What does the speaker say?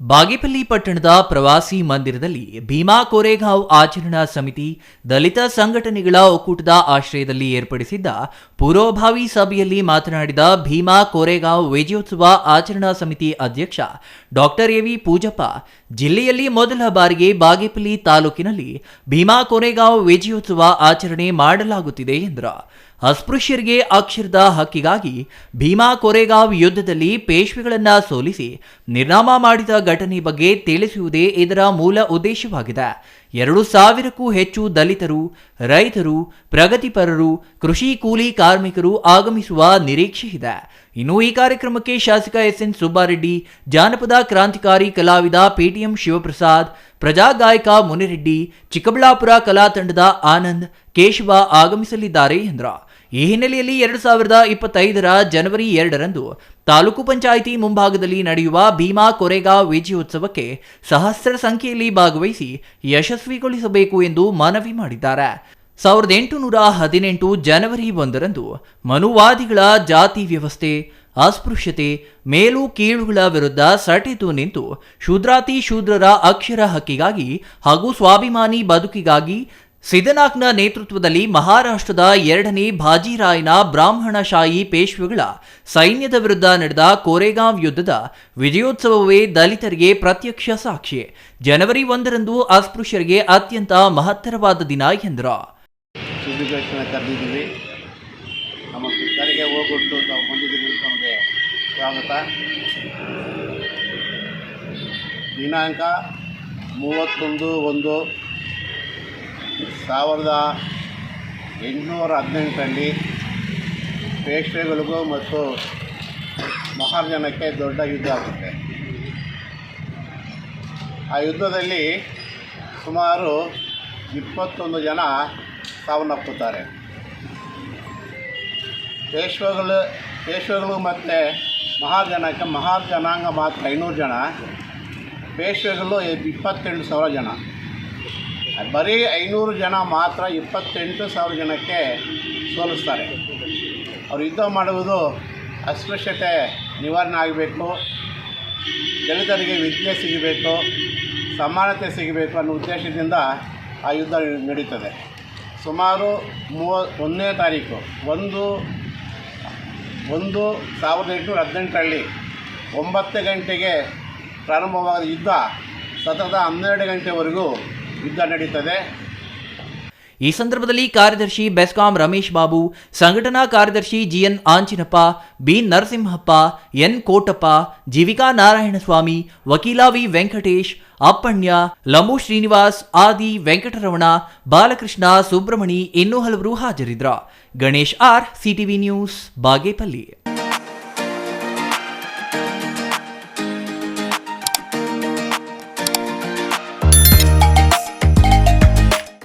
ಬಾಗೇಪಲ್ಲಿ ಪಟ್ಟಣದ ಪ್ರವಾಸಿ ಮಂದಿರದಲ್ಲಿ ಭೀಮಾ ಕೋರೆಗಾಂವ್ ಆಚರಣಾ ಸಮಿತಿ ದಲಿತ ಸಂಘಟನೆಗಳ ಒಕ್ಕೂಟದ ಆಶ್ರಯದಲ್ಲಿ ಏರ್ಪಡಿಸಿದ್ದ ಪೂರ್ವಭಾವಿ ಸಭೆಯಲ್ಲಿ ಮಾತನಾಡಿದ ಭೀಮಾ ಕೋರೆಗಾಂವ್ ವಿಜಯೋತ್ಸವ ಆಚರಣಾ ಸಮಿತಿ ಅಧ್ಯಕ್ಷ ಡಾಕ್ಟರ್ ಎವಿ ಪೂಜಪ್ಪ, ಜಿಲ್ಲೆಯಲ್ಲಿ ಮೊದಲ ಬಾರಿಗೆ ಬಾಗೇಪಲ್ಲಿ ತಾಲೂಕಿನಲ್ಲಿ ಭೀಮಾ ಕೋರೆಗಾಂವ್ ವಿಜಯೋತ್ಸವ ಆಚರಣೆ ಮಾಡಲಾಗುತ್ತಿದೆ ಎಂದರು. ಅಸ್ಪೃಶ್ಯರಿಗೆ ಅಕ್ಷರದ ಹಕ್ಕಿಗಾಗಿ ಭೀಮಾ ಕೋರೆಗಾಂವ್ ಯುದ್ಧದಲ್ಲಿ ಪೇಶ್ವೆಗಳನ್ನ ಸೋಲಿಸಿ ನಿರ್ನಾಮ ಮಾಡಿದ ಘಟನೆ ಬಗ್ಗೆ ತಿಳಿಸುವುದೇ ಇದರ ಮೂಲ ಉದ್ದೇಶವಾಗಿದೆ. 2,000ಕ್ಕೂ ಹೆಚ್ಚು ದಲಿತರು, ರೈತರು, ಪ್ರಗತಿಪರರು, ಕೃಷಿ ಕೂಲಿ ಕಾರ್ಮಿಕರು ಆಗಮಿಸುವ ನಿರೀಕ್ಷೆ ಇದೆ. ಇನ್ನು ಈ ಕಾರ್ಯಕ್ರಮಕ್ಕೆ ಶಾಸಕ ಎಸ್ಎನ್ ಸುಬ್ಬಾರೆಡ್ಡಿ, ಜಾನಪದ ಕ್ರಾಂತಿಕಾರಿ ಕಲಾವಿದ ಪೇಟಿಎಂ ಶಿವಪ್ರಸಾದ್, ಪ್ರಜಾ ಗಾಯಕ ಮುನಿರೆಡ್ಡಿ, ಚಿಕ್ಕಬಳ್ಳಾಪುರ ಕಲಾ ತಂಡದ ಆನಂದ್, ಕೇಶವ ಆಗಮಿಸಲಿದ್ದಾರೆ ಎಂದರು. ಈ ಹಿನ್ನೆಲೆಯಲ್ಲಿ 2025 ಜನವರಿ 2ರಂದು ತಾಲೂಕು ಪಂಚಾಯಿತಿ ಮುಂಭಾಗದಲ್ಲಿ ನಡೆಯುವ ಭೀಮಾ ಕೋರೆಗಾಂವ್ ವಿಜಯೋತ್ಸವಕ್ಕೆ ಸಹಸ್ರ ಸಂಖ್ಯೆಯಲ್ಲಿ ಭಾಗವಹಿಸಿ ಯಶಸ್ವಿಗೊಳಿಸಬೇಕು ಎಂದು ಮನವಿ ಮಾಡಿದ್ದಾರೆ. 1818 ಜನವರಿ 1ರಂದು ಮನುವಾದಿಗಳ ಜಾತಿ ವ್ಯವಸ್ಥೆ, ಅಸ್ಪೃಶ್ಯತೆ, ಮೇಲು ಕೀಳುಗಳ ವಿರುದ್ಧ ಸಟೆದು ನಿಂತು ಶೂದ್ರಾತಿ ಶೂದ್ರರ ಅಕ್ಷರ ಹಕ್ಕಿಗಾಗಿ ಹಾಗೂ ಸ್ವಾಭಿಮಾನಿ ಬದುಕಿಗಾಗಿ ಸಿದ್ದನಾಕ್ನ ನೇತೃತ್ವದಲ್ಲಿ ಮಹಾರಾಷ್ಟ್ರದ 2ನೇ ಬಾಜಿರಾಯನ ಬ್ರಾಹ್ಮಣಶಾಹಿ ಪೇಶ್ವೆಗಳ ಸೈನ್ಯದ ವಿರುದ್ಧ ನಡೆದ ಕೋರೆಗಾಂವ್ ಯುದ್ಧದ ವಿಜಯೋತ್ಸವವೇ ದಲಿತರಿಗೆ ಪ್ರತ್ಯಕ್ಷ ಸಾಕ್ಷಿ. ಜನವರಿ 1ರಂದು ಅಸ್ಪೃಶ್ಯರಿಗೆ ಅತ್ಯಂತ ಮಹತ್ತರವಾದ ದಿನ ಎಂದರು. ನಮ್ಮ ಕರೆಗೆ ಹೋಗ್ಬಿಟ್ಟು ನಾವು ಬಂದಿದ್ದೀವಿ. ನಮಗೆ ಸ್ವಾಗತ. ದಿನಾಂಕ 31/1/1818ರಲ್ಲಿ ಪೇಶ್ವೆಗಳಿಗೂ ಮತ್ತು ಮಹಾಜನಕ್ಕೆ ದೊಡ್ಡ ಯುದ್ಧ ಆಗುತ್ತೆ. ಆ ಯುದ್ಧದಲ್ಲಿ ಸುಮಾರು 21 ಜನ ಸಾವನ್ನಪ್ಪುತ್ತಾರೆ. ಪೇಶ್ವೆಗಳು ಮತ್ತು ಮಹಾಜನಾಂಗ ಮಾತ್ರ 500 ಜನ, ಪೇಶ್ವೆಗಳು 28,000 ಜನ. ಬರೀ 500 ಜನ ಮಾತ್ರ 28,000 ಜನಕ್ಕೆ ಸೋಲಿಸ್ತಾರೆ. ಅವರು ಯುದ್ಧ ಮಾಡುವುದು ಅಸ್ಪೃಶ್ಯತೆ ನಿವಾರಣೆ ಆಗಬೇಕು, ದಲಿತರಿಗೆ ವಿದ್ಯೆ ಸಿಗಬೇಕು, ಸಮಾನತೆ ಸಿಗಬೇಕು ಅನ್ನೋ ಉದ್ದೇಶದಿಂದ ಆ ಯುದ್ಧ ನಡೀತದೆ. ಸುಮಾರು 1ನೇ ತಾರೀಕು 1/1/1818ರಲ್ಲಿ 9 ಗಂಟೆಗೆ ಪ್ರಾರಂಭವಾದ ಯುದ್ಧ ಸತತ 12 ಗಂಟೆವರೆಗೂ ಯುದ್ಧ ನಡೀತದೆ. ಈ ಸಂದರ್ಭದಲ್ಲಿ ಕಾರ್ಯದರ್ಶಿ ಬೆಸ್ಕಾಂ ರಮೇಶ್ ಬಾಬು, ಸಂಘಟನಾ ಕಾರ್ಯದರ್ಶಿ GN Anchinappa, B Narasimhappa, N Kotappa, Jeevika Narayanaswamy, ವಕೀಲ ವಿ ವೆಂಕಟೇಶ್, ಅಪ್ಪಣ್ಯ, ಲಂಬು ಶ್ರೀನಿವಾಸ್, ಆದಿ ವೆಂಕಟರಮಣ, ಬಾಲಕೃಷ್ಣ, ಸುಬ್ರಮಣಿ ಇನ್ನೂ ಹಲವರು ಹಾಜರಿದ್ದರು. Ganesh R, CTV news, Bagepalli.